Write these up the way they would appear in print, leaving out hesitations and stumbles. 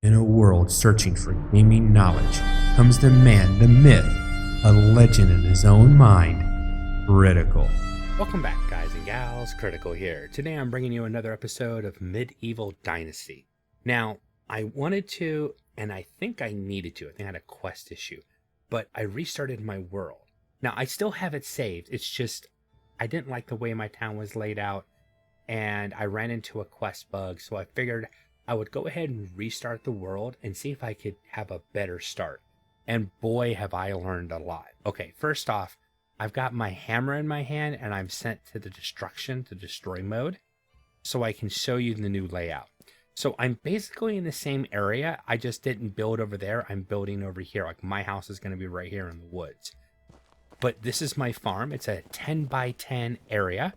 In a world searching for gaming knowledge comes the man, the myth, a legend in his own mind, Critical. Welcome back, guys and gals. Critical here. Today I'm bringing you another episode of Medieval Dynasty. Now, I wanted to, and I think I needed to. I think I had a quest issue, but I restarted my world. Now, I still have it saved. It's just I didn't like the way my town was laid out, and I ran into a quest bug, so I figured I would go ahead and restart the world and see if I could have a better start. And boy, have I learned a lot. Okay, first off, I've got my hammer in my hand and I'm sent to the destroy mode, so I can show you the new layout. So I'm basically in the same area. I just didn't build over there. I'm building over here. Like my house is going to be right here in the woods. But this is my farm. It's a 10 by 10 area.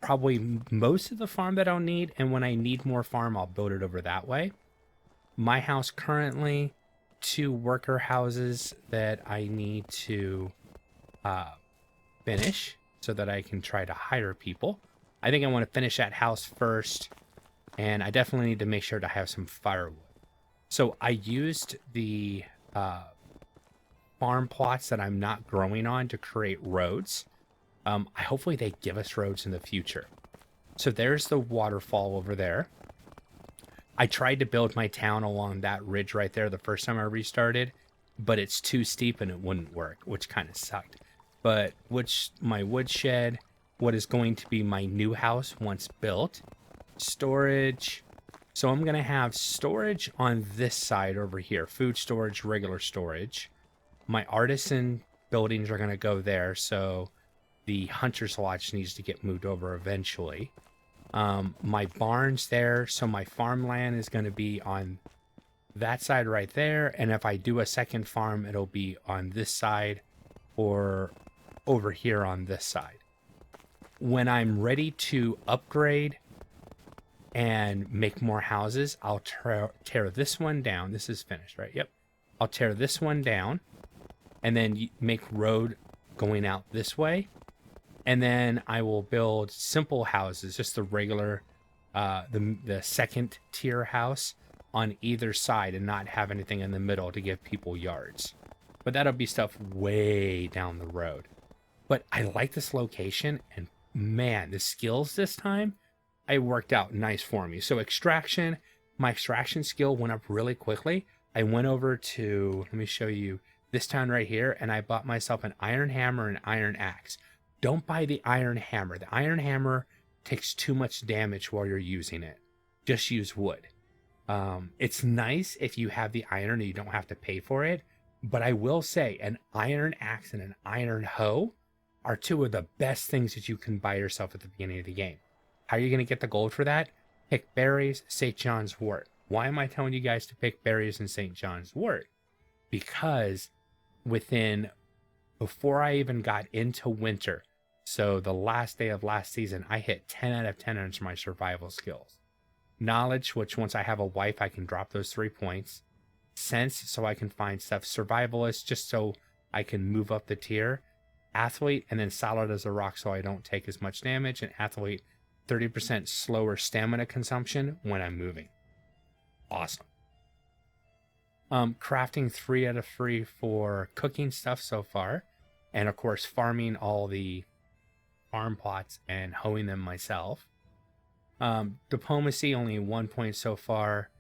Probably most of the farm that I'll need, and when I need more farm, I'll build it over that way. My house currently, 2 worker houses that I need to finish so that I can try to hire people. I think I want to finish that house first, and I definitely need to make sure to have some firewood. So I used the farm plots that I'm not growing on to create roads. Hopefully they give us roads in the future. So there's the waterfall over there. I tried to build my town along that ridge right there the first time I restarted, but it's too steep and it wouldn't work, which kind of sucked. But my woodshed, what is going to be my new house once built, storage. So I'm going to have storage on this side over here, food storage, regular storage. My artisan buildings are going to go there, so the hunter's lodge needs to get moved over eventually. My barn's there, so my farmland is going to be on that side right there. And if I do a second farm, it'll be on this side or over here on this side. When I'm ready to upgrade and make more houses, I'll tear this one down. This is finished, right? Yep. I'll tear this one down and then make road going out this way. And then I will build simple houses, just the regular, the second tier house on either side and not have anything in the middle to give people yards. But that'll be stuff way down the road. But I like this location, and man, the skills this time, it worked out nice for me. So extraction, my extraction skill went up really quickly. I went over to, let me show you this town right here, and I bought myself an iron hammer and iron axe. Don't buy the iron hammer. The iron hammer takes too much damage while you're using it. Just use wood. It's nice if you have the iron and you don't have to pay for it. But I will say an iron axe and an iron hoe are 2 of the best things that you can buy yourself at the beginning of the game. How are you going to get the gold for that? Pick berries, St. John's wort. Why am I telling you guys to pick berries and St. John's wort? Because before I even got into winter, so the last day of last season, I hit 10 out of 10 on my survival skills. Knowledge, which once I have a wife, I can drop those 3 points. Sense, so I can find stuff. Survivalist, just so I can move up the tier. Athlete, and then solid as a rock so I don't take as much damage. And athlete, 30% slower stamina consumption when I'm moving. Awesome. Crafting 3 out of 3 for cooking stuff so far. And of course, farming all the farm plots and hoeing them myself. Diplomacy, only 1 point so far.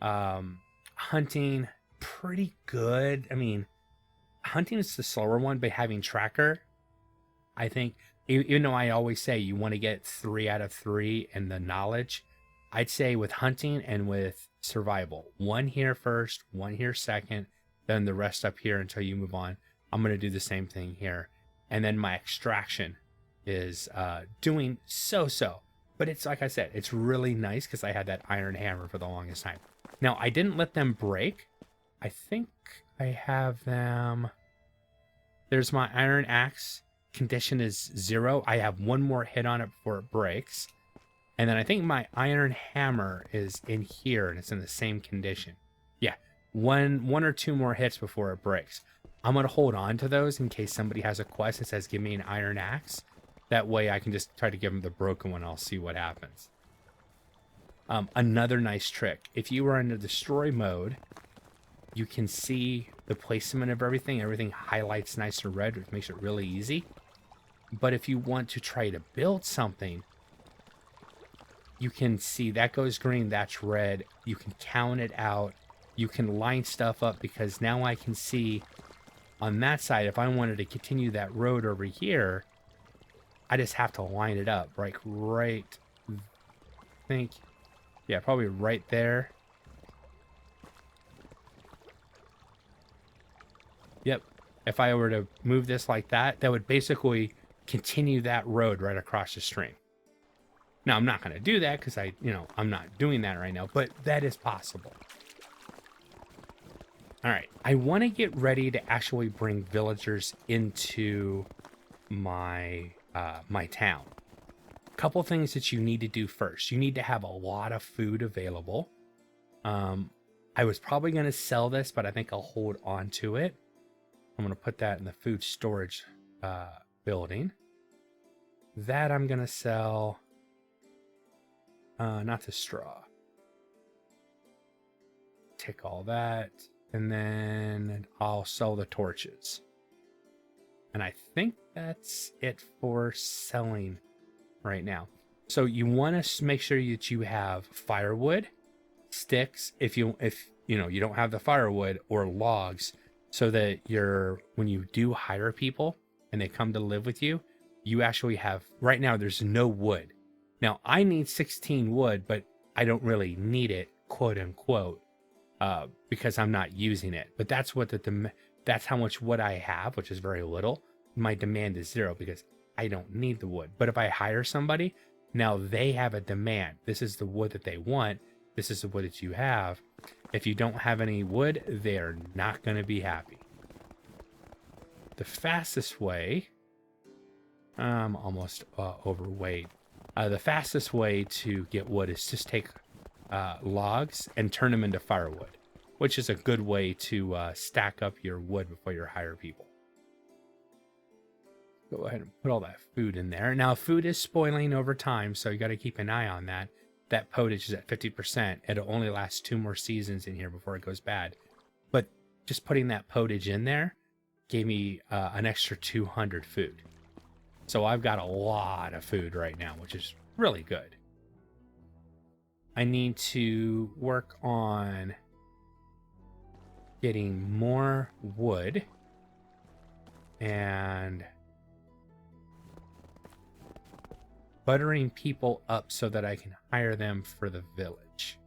Hunting, pretty good. I mean, hunting is the slower one, but having tracker, I think, even though I always say you want to get 3 out of 3 in the knowledge, I'd say with hunting and with survival, 1 here first, 1 here second, then the rest up here until you move on. I'm going to do the same thing here. And then my extraction is doing so-so. But it's like I said, it's really nice because I had that iron hammer for the longest time. Now, I didn't let them break. I think I have them. There's my iron axe. Condition is 0. I have 1 more hit on it before it breaks. And then I think my iron hammer is in here and it's in the same condition. Yeah, one or 2 more hits before it breaks. I'm going to hold on to those in case somebody has a quest that says give me an iron axe. That way I can just try to give them the broken one. I'll see what happens. Another nice trick, if you are in the destroy mode, you can see the placement of everything. Everything highlights nice and red, which makes it really easy. But if you want to try to build something, you can see that goes green, that's red. You can count it out. You can line stuff up, because now I can see on that side, if I wanted to continue that road over here, I just have to line it up, like right, I think, yeah, probably right there. Yep. If I were to move this like that, that would basically continue that road right across the stream. Now, I'm not going to do that because I'm not doing that right now, but that is possible. All right. I want to get ready to actually bring villagers into my my town. Couple things that you need to do first. You need to have a lot of food available. I was probably going to sell this, but I think I'll hold on to it. I'm going to put that in the food storage building. That I'm going to sell. Not the straw. Take all that. And then I'll sell the torches. And I think that's it for selling right now. So you want to make sure that you have firewood, sticks, if you don't have the firewood, or logs, so that when you do hire people and they come to live with you, you actually have, right now there's no wood. Now I need 16 wood, but I don't really need it, quote unquote, because I'm not using it. But that's what that's how much wood I have, which is very little. My demand is 0 because I don't need the wood. But if I hire somebody, now they have a demand. This is the wood that they want. This is the wood that you have. If you don't have any wood, they're not going to be happy. The fastest way, I'm almost overweight. The fastest way to get wood is just take logs and turn them into firewood, which is a good way to stack up your wood before you hire people. Go ahead and put all that food in there. Now, food is spoiling over time, so you got to keep an eye on that. That potage is at 50%. It'll only last 2 more seasons in here before it goes bad. But just putting that potage in there gave me an extra 200 food. So I've got a lot of food right now, which is really good. I need to work on getting more wood and buttering people up so that I can hire them for the village.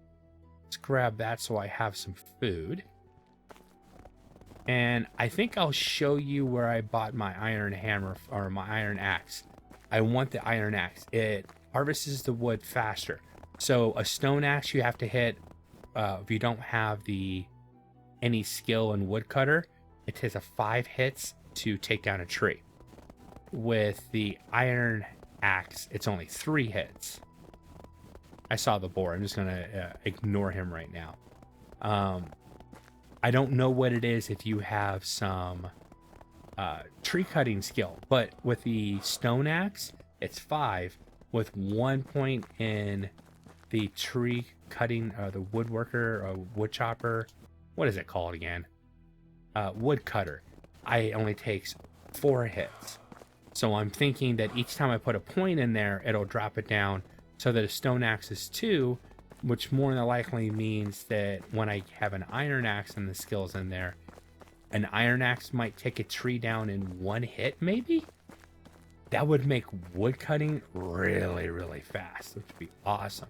Let's grab that so I have some food. And I think I'll show you where I bought my iron hammer, or my iron axe. I want the iron axe. It harvests the wood faster. So a stone axe you have to hit, if you don't have any skill in woodcutter, it takes 5 hits to take down a tree. With the iron axe, it's only 3 hits. I saw the boar. I'm just gonna ignore him right now. I don't know what it is if you have some tree cutting skill, but with the stone axe, it's 5 with 1 point in the tree cutting, the woodworker or wood chopper. What is it called again? Wood cutter. It only takes 4 hits. So I'm thinking that each time I put a point in there, it'll drop it down so that a stone axe is 2, which more than likely means that when I have an iron axe and the skills in there, an iron axe might take a tree down in 1 hit, maybe? That would make wood cutting really, really fast, which would be awesome.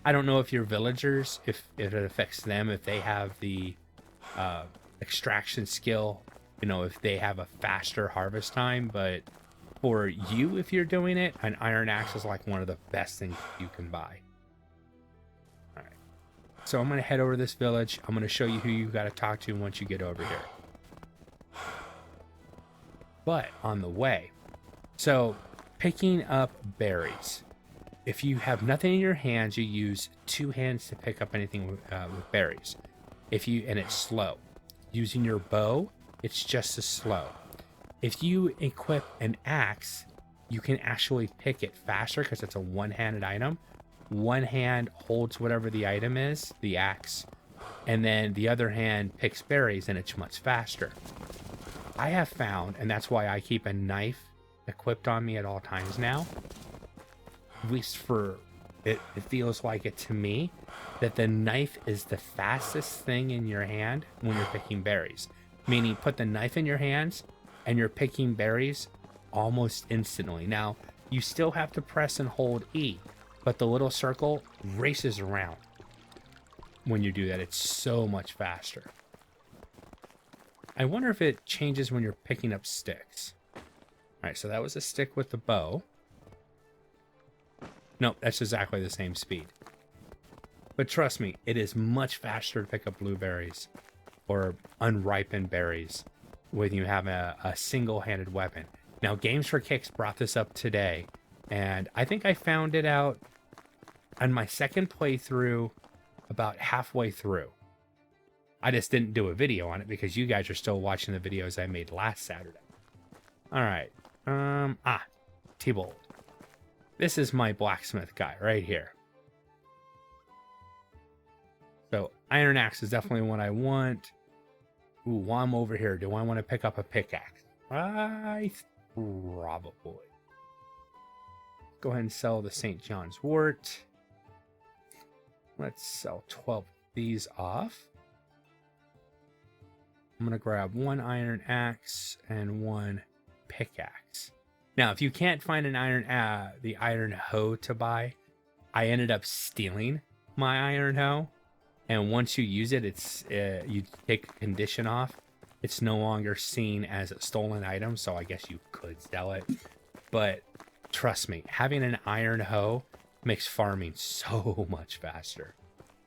I don't know if your villagers, if it affects them, if they have the extraction skill, if they have a faster harvest time, but for you, if you're doing it, an iron axe is like one of the best things you can buy. All right. So I'm going to head over to this village. I'm going to show you who you got to talk to once you get over here. But on the way, so picking up berries. If you have nothing in your hands, you use 2 hands to pick up anything with berries. And it's slow. Using your bow, it's just as slow. If you equip an axe, you can actually pick it faster because it's a one-handed item. one hand holds whatever the item is, the axe, and then the other hand picks berries, and it's much faster. I have found, and that's why I keep a knife equipped on me at all times now, at least for it feels like it to me, that the knife is the fastest thing in your hand when you're picking berries. Meaning, put the knife in your hands and you're picking berries almost instantly. Now, you still have to press and hold E, but the little circle races around when you do that. It's so much faster. I wonder if it changes when you're picking up sticks. All right, so that was a stick with the bow. Nope, that's exactly the same speed. But trust me, it is much faster to pick up blueberries or unripened berries when you have a single-handed weapon. Now, Games for Kicks brought this up today, and I think I found it out on my second playthrough about halfway through. I just didn't do a video on it because you guys are still watching the videos I made last Saturday. All right. T-Bolt. This is my blacksmith guy right here. So iron axe is definitely what I want. Ooh, while I'm over here, do I want to pick up a pickaxe? Probably. Go ahead and sell the St. John's wort. Let's sell 12 of these off. I'm going to grab one iron axe and one pickaxe. Now, if you can't find an the iron hoe to buy, I ended up stealing my iron hoe. And once you use it, it's you take a condition off. It's no longer seen as a stolen item, so I guess you could sell it. But trust me, having an iron hoe makes farming so much faster.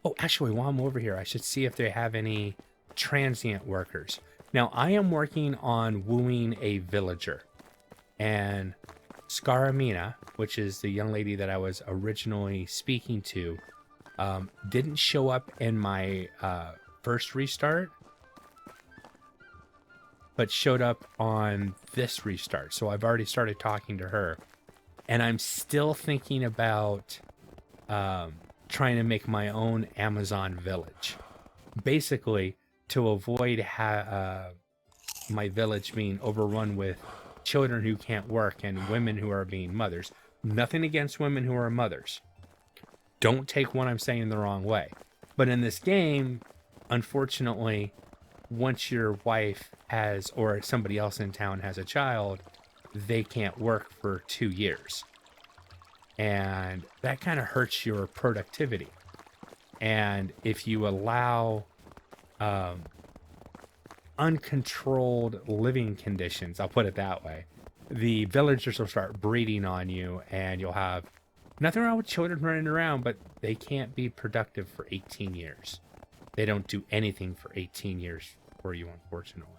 Oh, actually, while I'm over here, I should see if they have any transient workers. Now, I am working on wooing a villager. And Scaramina, which is the young lady that I was originally speaking to, didn't show up in my first restart, but showed up on this restart. So I've already started talking to her. And I'm still thinking about trying to make my own Amazon village. Basically, to avoid my village being overrun with children who can't work and women who are being mothers. Nothing against women who are mothers. Don't take what I'm saying the wrong way. But in this game, unfortunately, once your wife has, or somebody else in town has a child, they can't work for 2 years. And that kind of hurts your productivity. And if you allow uncontrolled living conditions, I'll put it that way, the villagers will start breeding on you, and you'll have nothing wrong with children running around, but they can't be productive for 18 years. They don't do anything for 18 years for you, unfortunately.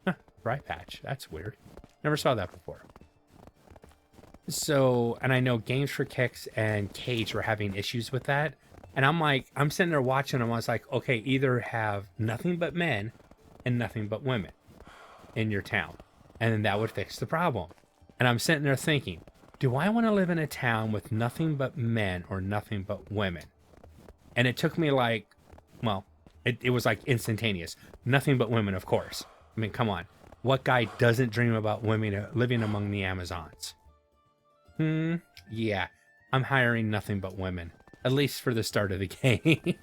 Huh, dry patch. That's weird. Never saw that before. So, and I know Games for Kicks and Cage were having issues with that. And I'm sitting there watching them. I was like, okay, either have nothing but men and nothing but women in your town, and then that would fix the problem. And I'm sitting there thinking, do I want to live in a town with nothing but men or nothing but women? And it took me like, well, it was like instantaneous. Nothing but women, of course. I mean, come on. What guy doesn't dream about women living among the Amazons? Yeah, I'm hiring nothing but women, at least for the start of the game.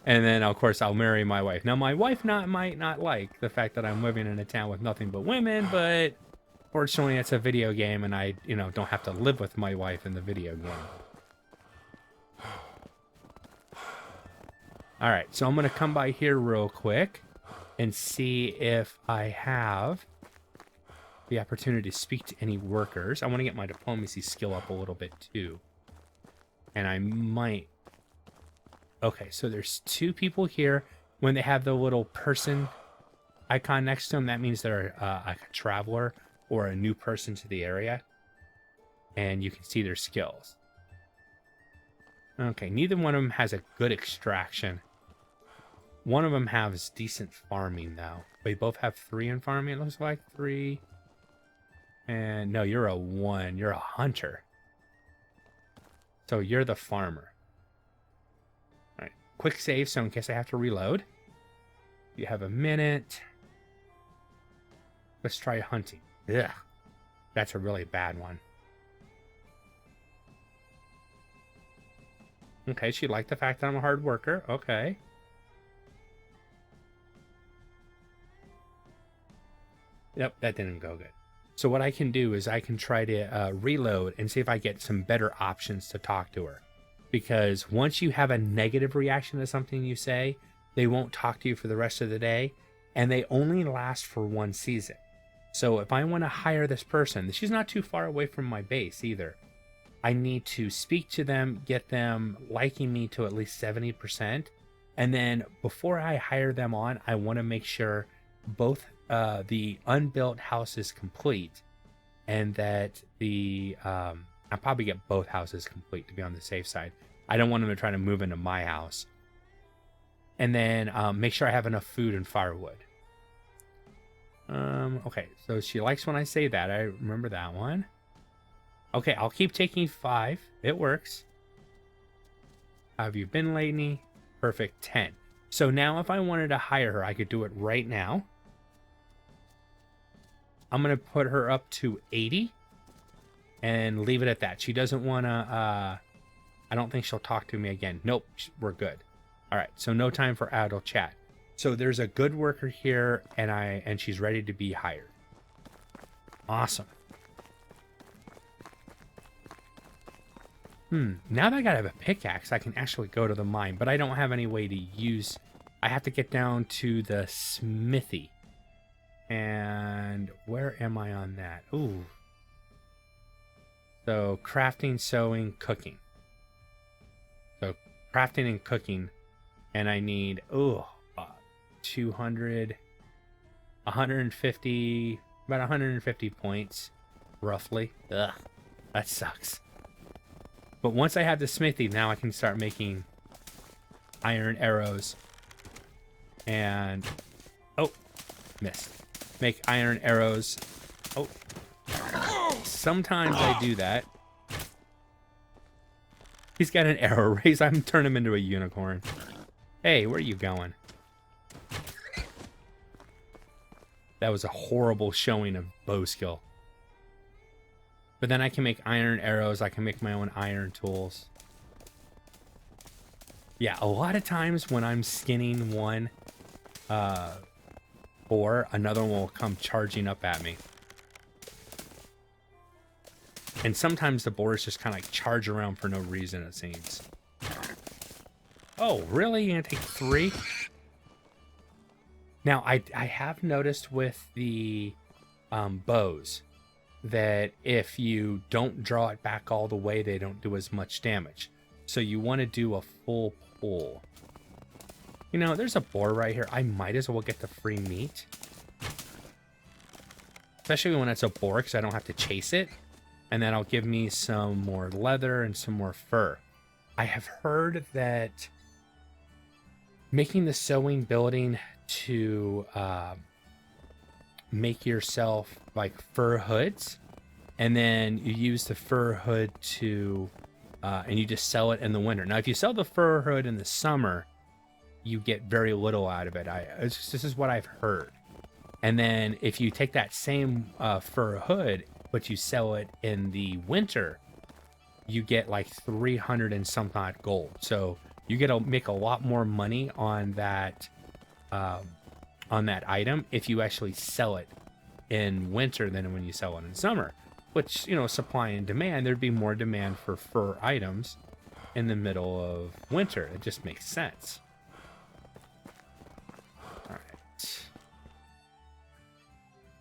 And then, of course, I'll marry my wife. Now, my wife might not like the fact that I'm living in a town with nothing but women, but fortunately, it's a video game, and I, don't have to live with my wife in the video game. All right, so I'm going to come by here real quick and see if I have the opportunity to speak to any workers. I want to get my diplomacy skill up a little bit, too. And I might... Okay, so there's 2 people here. When they have the little person icon next to them, that means they're like a traveler or a new person to the area. And you can see their skills. Okay, neither one of them has a good extraction. One of them has decent farming, though. They both have 3 in farming, it looks like. 3. And no, you're a 1. You're a hunter. So you're the farmer. All right. Quick save, so in case I have to reload. You have a minute. Let's try hunting. Ugh. That's a really bad one. Okay, she liked the fact that I'm a hard worker. Okay. Yep, that didn't go good. So what I can do is I can try to reload and see if I get some better options to talk to her. Because once you have a negative reaction to something you say, they won't talk to you for the rest of the day. And they only last for one season. So if I want to hire this person, she's not too far away from my base either. I need to speak to them, get them liking me to at least 70%. And then before I hire them on, I want to make sure both the unbuilt house is complete and that the I'll probably get both houses complete to be on the safe side. I don't want them to try to move into my house. And then make sure I have enough food and firewood. Okay, so she likes when I say that. I remember that one. Okay, I'll keep taking 5. It works. Have you been lately? Perfect, 10. So now if I wanted to hire her, I could do it right now. I'm going to put her up to 80 and leave it at that. She doesn't want to, I don't think she'll talk to me again. Nope, we're good. All right, so no time for idle chat. So there's a good worker here and she's ready to be hired. Awesome. Now that I gotta have a pickaxe, I can actually go to the mine, but I don't have any way to use, I have to get down to the smithy. And where am I on that? Ooh. So crafting, sewing, cooking. So crafting and cooking, and I need 200, 150, about 150 points, roughly. Ugh, that sucks. But once I have the smithy, now I can start making iron arrows. And missed. Make iron arrows. Oh, sometimes I do that. He's got an arrow raise. I'm turning him into a unicorn. Hey, where are you going? That was a horrible showing of bow skill. But then I can make iron arrows. I can make my own iron tools. Yeah, a lot of times when I'm skinning one boar, another one will come charging up at me. And sometimes the boars just kind of like charge around for no reason, it seems. Oh, really? You're gonna take 3? Now, I have noticed with the bows that if you don't draw it back all the way, they don't do as much damage. So you want to do a full pull. You know, there's a boar right here. I might as well get the free meat. Especially when it's a boar, because I don't have to chase it. And that'll give me some more leather and some more fur. I have heard that making the sewing building to make yourself like fur hoods, and then you use the fur hood to and you just sell it in the winter. Now if you sell the fur hood in the summer, you get very little out of it. This is what I've heard. And then if you take that same fur hood but you sell it in the winter, you get like 300 and something odd gold. So you get to make a lot more money on that item if you actually sell it in winter than when you sell it in summer. Which, you know, supply and demand, there'd be more demand for fur items in the middle of winter. It just makes sense. All right.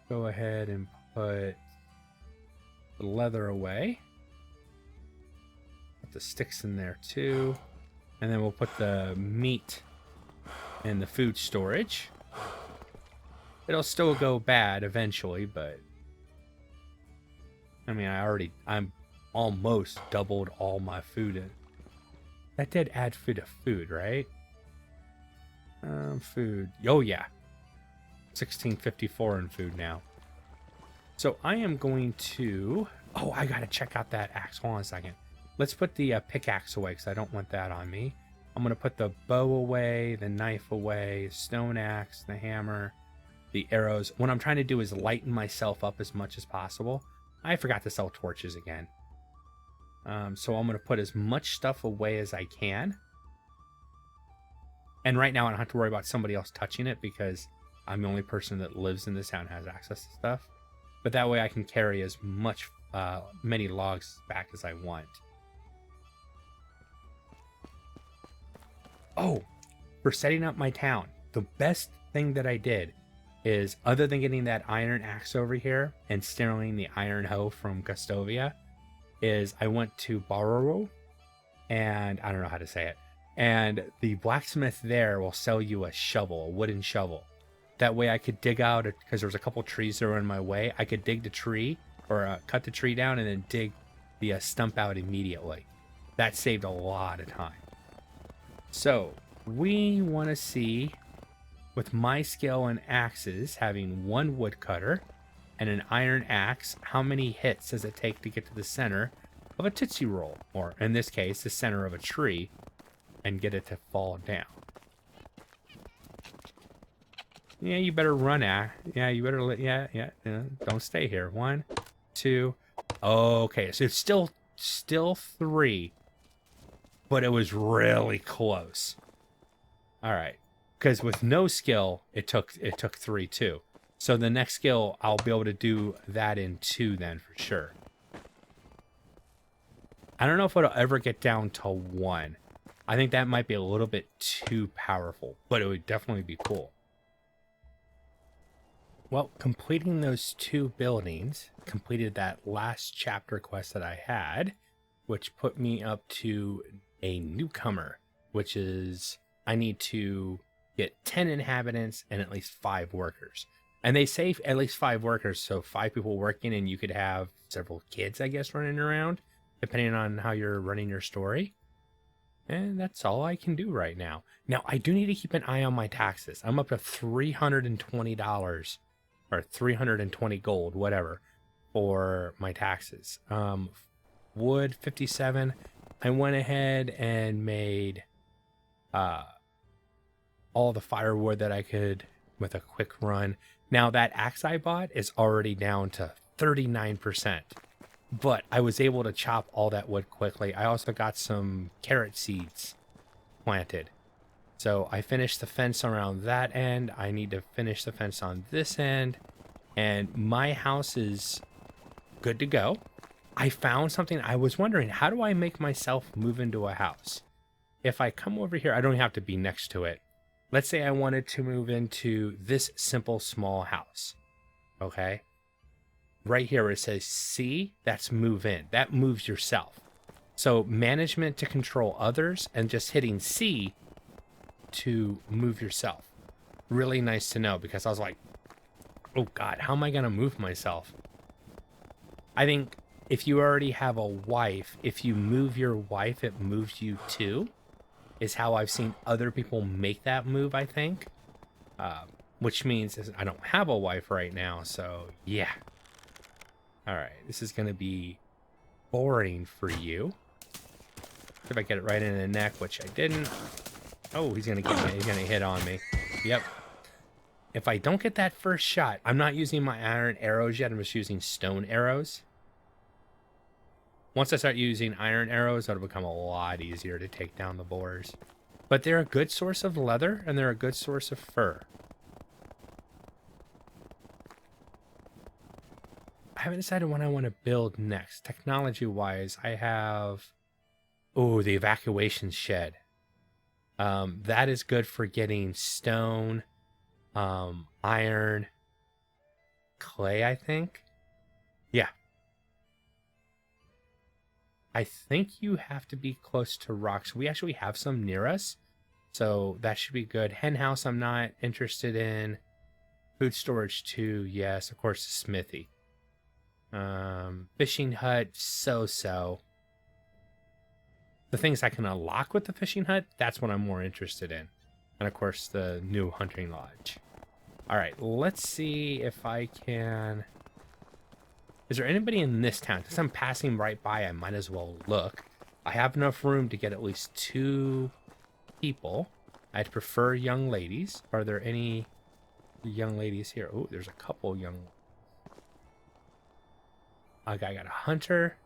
Go ahead and put the leather away. Put the sticks in there too. And then we'll put the meat in the food storage. It'll still go bad eventually, but I mean, I'm almost doubled all my food in. That did add food to food, right? Food. Oh yeah. 1654 in food now. So I am going to, I gotta check out that axe. Hold on a second. let's put the pickaxe away because I don't want that on me. I'm going to put the bow away, the knife away, stone axe, the hammer, the arrows. What I'm trying to do is lighten myself up as much as possible. I forgot to sell torches again. So I'm going to put as much stuff away as I can. And right now I don't have to worry about somebody else touching it because I'm the only person that lives in this town and has access to stuff. But that way I can carry as much, many logs back as I want. Oh, for setting up my town, the best thing that I did is, other than getting that iron axe over here and stealing the iron hoe from Gustovia, is I went to Barrow, and I don't know how to say it, and the blacksmith there will sell you a shovel, a wooden shovel. That way I could dig out, because there was a couple trees that were in my way, I could dig the tree, or cut the tree down and then dig the stump out immediately. That saved a lot of time. So we want to see, with my skill in axes, having one woodcutter and an iron axe, how many hits does it take to get to the center of a Tootsie Roll, or in this case, the center of a tree, and get it to fall down. Yeah, you better run at. Yeah, you better let. Yeah. Don't stay here. 1, 2. Okay, so it's still 3, but it was really close. All right, because with no skill, it took 3 too. So the next skill, I'll be able to do that in 2 then for sure. I don't know if it'll ever get down to 1. I think that might be a little bit too powerful, but it would definitely be cool. Well, completing those 2 buildings completed that last chapter quest that I had, which put me up to a newcomer, which is I need to get 10 inhabitants and at least 5 workers. And they say at least 5 workers, so 5 people working, and you could have several kids, I guess, running around, depending on how you're running your story. And that's all I can do right now. Now, I do need to keep an eye on my taxes. I'm up to $320, or 320 gold, whatever, for my taxes. Wood, 57. I went ahead and made all the firewood that I could with a quick run. Now, that axe I bought is already down to 39%. But I was able to chop all that wood quickly. I also got some carrot seeds planted. So I finished the fence around that end. I need to finish the fence on this end. And my house is good to go. I found something. I was wondering, how do I make myself move into a house? If I come over here, I don't have to be next to it. Let's say I wanted to move into this simple small house. Okay. Right here where it says C, that's move in. That moves yourself. So management to control others, and just hitting C to move yourself. Really nice to know, because I was like, oh God, how am I going to move myself? I think if you already have a wife, if you move your wife, it moves you too, is how I've seen other people make that move, I think. Which means I don't have a wife right now, so yeah. All right, this is going to be boring for you. If I get it right in the neck, which I didn't. Oh, he's going to get me. He's going to hit on me. Yep. If I don't get that first shot, I'm not using my iron arrows yet. I'm just using stone arrows. Once I start using iron arrows, that'll become a lot easier to take down the boars. But they're a good source of leather, and they're a good source of fur. I haven't decided what I want to build next. Technology-wise, I have... Oh, the evacuation shed. That is good for getting stone, iron, clay, I think. Yeah. I think you have to be close to rocks. We actually have some near us, so that should be good. Hen house, I'm not interested in. Food storage, too. Yes, of course, the smithy. Fishing hut, so-so. The things I can unlock with the fishing hut, that's what I'm more interested in. And of course, the new hunting lodge. All right, let's see if I can... Is there anybody in this town? Since I'm passing right by, I might as well look. I have enough room to get at least 2 people. I'd prefer young ladies. Are there any young ladies here? Oh, there's a couple young. I got a hunter.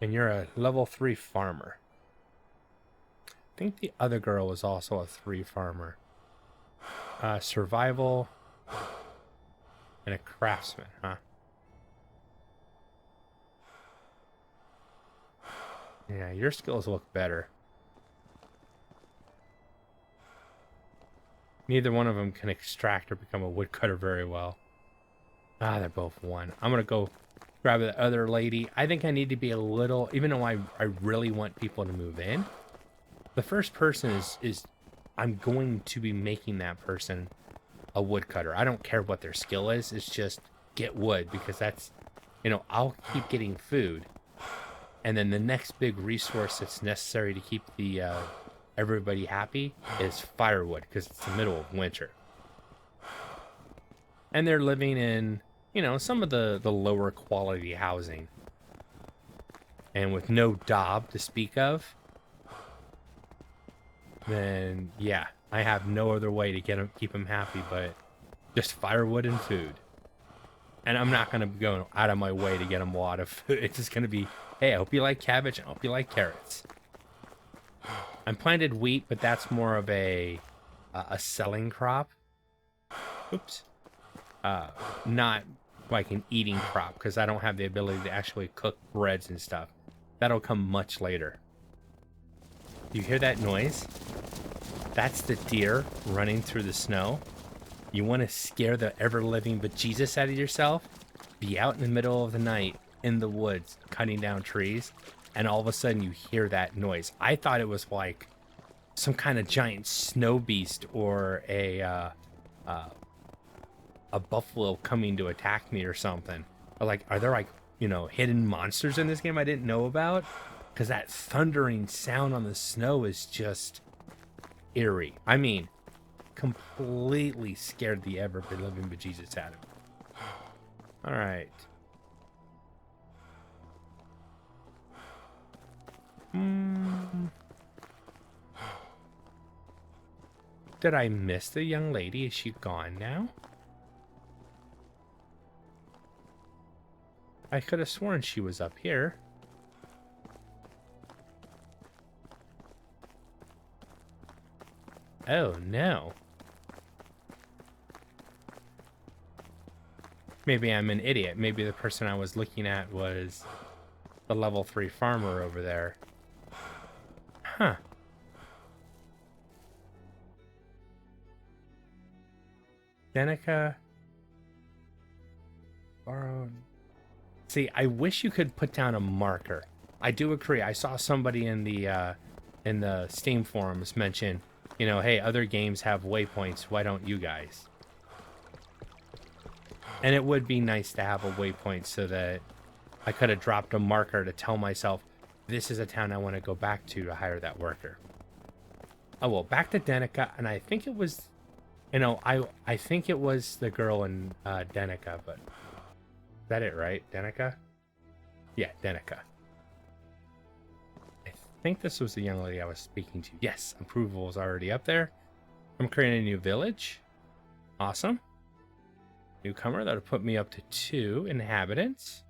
And you're a level 3 farmer. I think the other girl was also a 3 farmer. Survival. And a craftsman, huh? Yeah, your skills look better. Neither one of them can extract or become a woodcutter very well. Ah, they're both 1. I'm going to go grab the other lady. I think I need to be a little... Even though I really want people to move in, the first person is I'm going to be making that person a woodcutter. I don't care what their skill is. It's just get wood, because that's... I'll keep getting food. And then the next big resource that's necessary to keep the everybody happy is firewood, because it's the middle of winter. And they're living in, some of the lower quality housing. And with no job to speak of, then yeah, I have no other way to keep them happy but just firewood and food. And I'm not going to go out of my way to get them a lot of food. It's just going to be, hey, I hope you like cabbage. I hope you like carrots. I'm planted wheat, but that's more of a selling crop. Oops. Not like an eating crop, because I don't have the ability to actually cook breads and stuff. That'll come much later. You hear that noise? That's the deer running through the snow. You want to scare the ever-living bejesus out of yourself? Be out in the middle of the night in the woods cutting down trees, and all of a sudden you hear that noise. I thought it was like some kind of giant snow beast or a buffalo coming to attack me or something. Or like, are there like, hidden monsters in this game I didn't know about? Because that thundering sound on the snow is just eerie. I mean, completely scared the ever-living bejesus out of me. All right. Did I miss the young lady? Is she gone now? I could have sworn she was up here. Oh, no. Maybe I'm an idiot. Maybe the person I was looking at was the level 3 farmer over there. Huh. Danica. Borrowed. See, I wish you could put down a marker. I do agree. I saw somebody in the Steam forums mention, hey, other games have waypoints. Why don't you guys? And it would be nice to have a waypoint so that I could have dropped a marker to tell myself, this is a town I want to go back to hire that worker. Oh, well, back to Danica, and I think it was, I think it was the girl in Danica, but is that it, right? Danica? Yeah, Danica. I think this was the young lady I was speaking to. Yes, approval is already up there. I'm creating a new village. Awesome. Newcomer, that'll put me up to 2 inhabitants.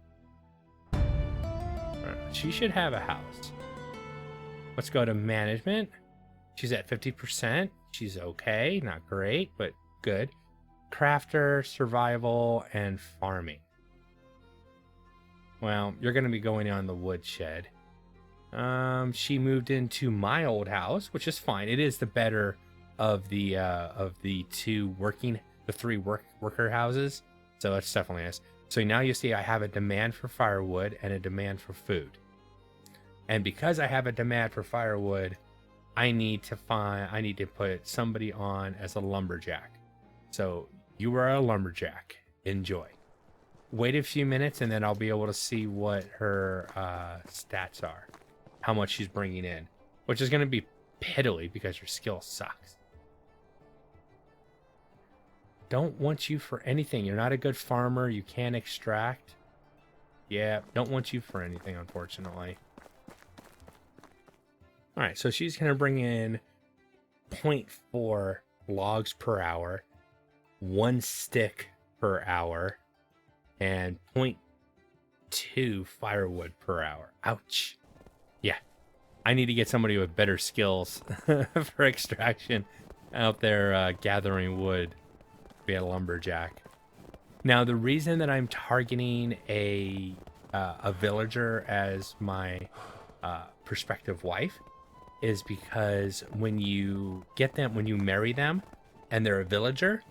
She should have a house. Let's go to management. She's at 50%. She's okay, not great, but good. Crafter, survival, and farming. Well, you're going to be going on the woodshed. She moved into my old house, which is fine. It is the better of the 3 worker houses, so that's definitely nice. So now you see I have a demand for firewood and a demand for food. And because I have a demand for firewood, I need to put somebody on as a lumberjack. So you are a lumberjack. Enjoy. Wait a few minutes and then I'll be able to see what her stats are. How much she's bringing in. Which is going to be piddly because your skill sucks. Don't want you for anything. You're not a good farmer. You can't extract. Yeah, don't want you for anything, unfortunately. All right, so she's going to bring in 0.4 logs per hour, 1 stick per hour, and 0.2 firewood per hour. Ouch. Yeah, I need to get somebody with better skills for extraction out there gathering wood. Be a lumberjack. Now, the reason that I'm targeting a villager as my prospective wife is because when you get them, when you marry them and they're a villager,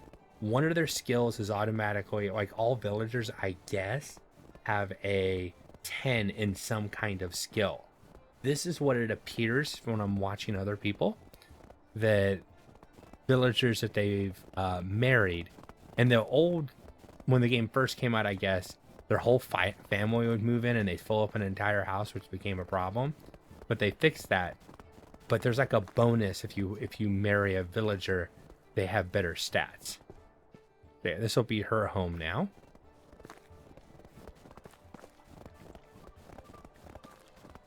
one of their skills is automatically, like all villagers, I guess, have a 10 in some kind of skill. This is what it appears when I'm watching other people, that villagers that they've married, and the old, when the game first came out, I guess, their whole family would move in and they'd fill up an entire house, which became a problem. But they fixed that. But there's like a bonus if you marry a villager, they have better stats. Yeah, this will be her home now.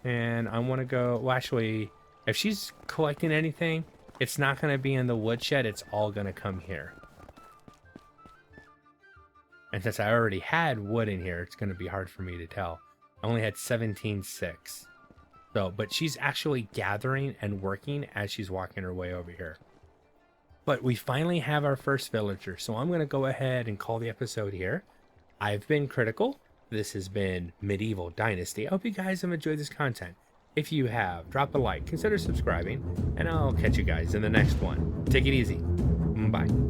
And I want to go, well, actually, if she's collecting anything, it's not going to be in the woodshed. It's all going to come here. And since I already had wood in here, it's going to be hard for me to tell. I only had 17.6. So, but she's actually gathering and working as she's walking her way over here. But we finally have our first villager. So I'm going to go ahead and call the episode here. I've been Critical. This has been Medieval Dynasty. I hope you guys have enjoyed this content. If you have, drop a like, consider subscribing, and I'll catch you guys in the next one. Take it easy. Bye.